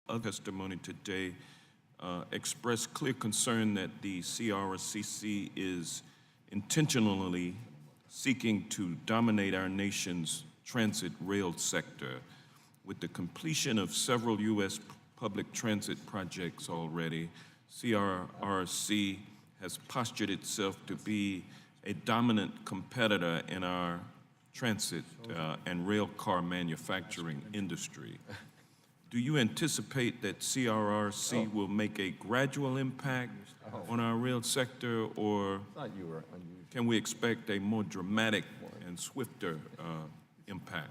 other testimony today expressed clear concern that the CRCC is intentionally seeking to dominate our nation's transit rail sector. With the completion of several U.S. public transit projects already, CRRC has postured itself to be a dominant competitor in our transit and rail car manufacturing industry. Do you anticipate that CRRC will make a gradual impact on our rail sector, or can we expect a more dramatic and swifter impact?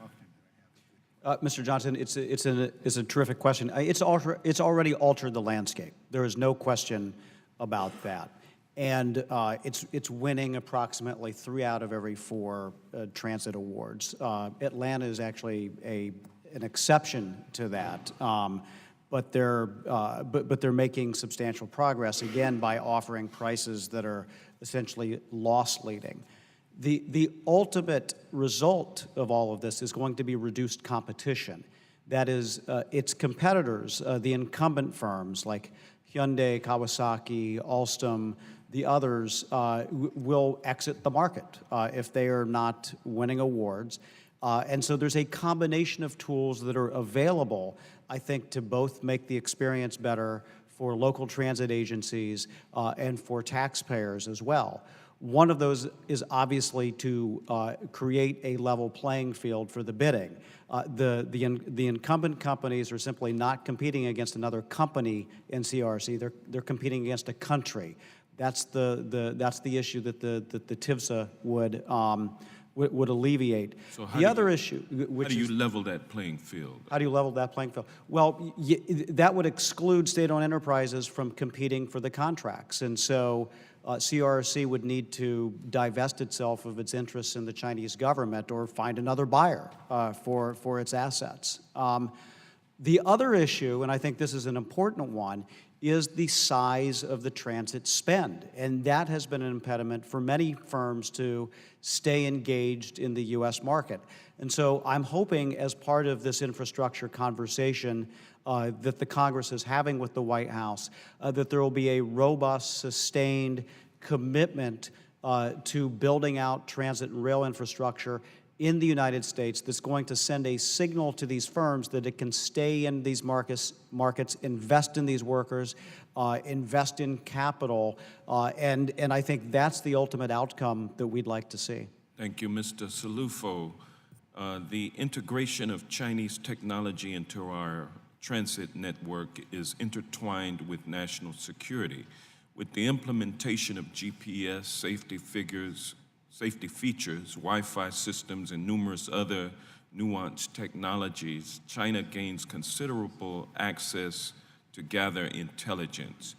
Mr. Johnson, it's a terrific question. It's already altered the landscape. There is no question about that. And it's winning approximately 3 out of every 4 transit awards. Atlanta is actually an exception to that, but they're making substantial progress, again, by offering prices that are essentially loss-leading. The ultimate result of all of this is going to be reduced competition. That is, its competitors, the incumbent firms like Hyundai, Kawasaki, Alstom, the others will exit the market if they are not winning awards. And so there's a combination of tools that are available, I think, to both make the experience better for local transit agencies and for taxpayers as well. One of those is obviously to create a level playing field for the bidding. The incumbent companies are simply not competing against another company in CRC. They're competing against a country. That's the issue that the TIVSA would alleviate. So the other issue, which how do you level that playing field? How do you level that playing field? Well, that would exclude state-owned enterprises from competing for the contracts, and so CRC would need to divest itself of its interests in the Chinese government or find another buyer for its assets. The other issue, and I think this is an important one, is the size of the transit spend. And that has been an impediment for many firms to stay engaged in the U.S. market. And so I'm hoping, as part of this infrastructure conversation that the Congress is having with the White House, that there will be a robust, sustained commitment to building out transit and rail infrastructure in the United States that's going to send a signal to these firms that it can stay in these markets, invest in these workers, invest in capital, and I think that's the ultimate outcome that we'd like to see. Thank you, Mr. Salufo. The integration of Chinese technology into our transit network is intertwined with national security. With the implementation of GPS, safety features, Wi-Fi systems, and numerous other nuanced technologies, China gains considerable access to gather intelligence.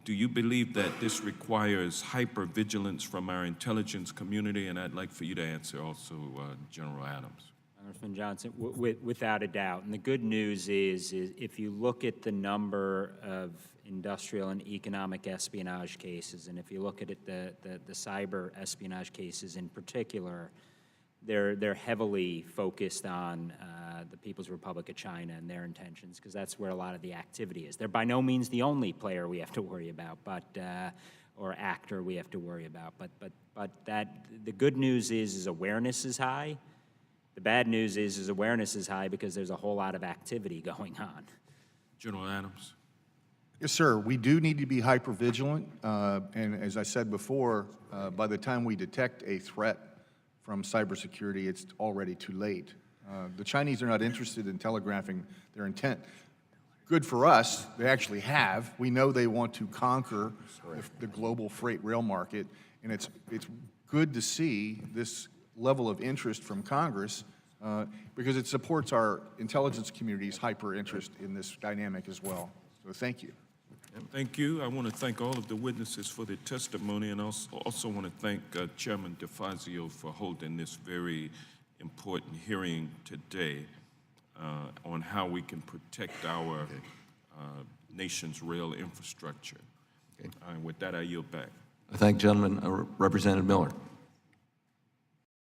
Do you believe that this requires hypervigilance from our intelligence community? And I'd like for you to answer also, General Adams. Congressman Johnson, without a doubt. And the good news is if you look at the number of industrial and economic espionage cases, and if you look at it, the cyber espionage cases in particular, they're heavily focused on the People's Republic of China and their intentions, because that's where a lot of the activity is. They're by no means the only player we have to worry about, or actor we have to worry about. But that the good news is awareness is high. The bad news is awareness is high because there's a whole lot of activity going on. General Adams. Yes, sir. We do need to be hypervigilant, and as I said before, by the time we detect a threat from cybersecurity, it's already too late. The Chinese are not interested in telegraphing their intent. Good for us, they actually have. We know they want to conquer the global freight rail market, and it's good to see this level of interest from Congress because it supports our intelligence community's hyper interest in this dynamic as well. So thank you. Thank you. I want to thank all of the witnesses for their testimony, and also want to thank Chairman DeFazio for holding this very important hearing today on how we can protect our nation's rail infrastructure. And with that, I yield back. I thank gentleman, Representative Miller.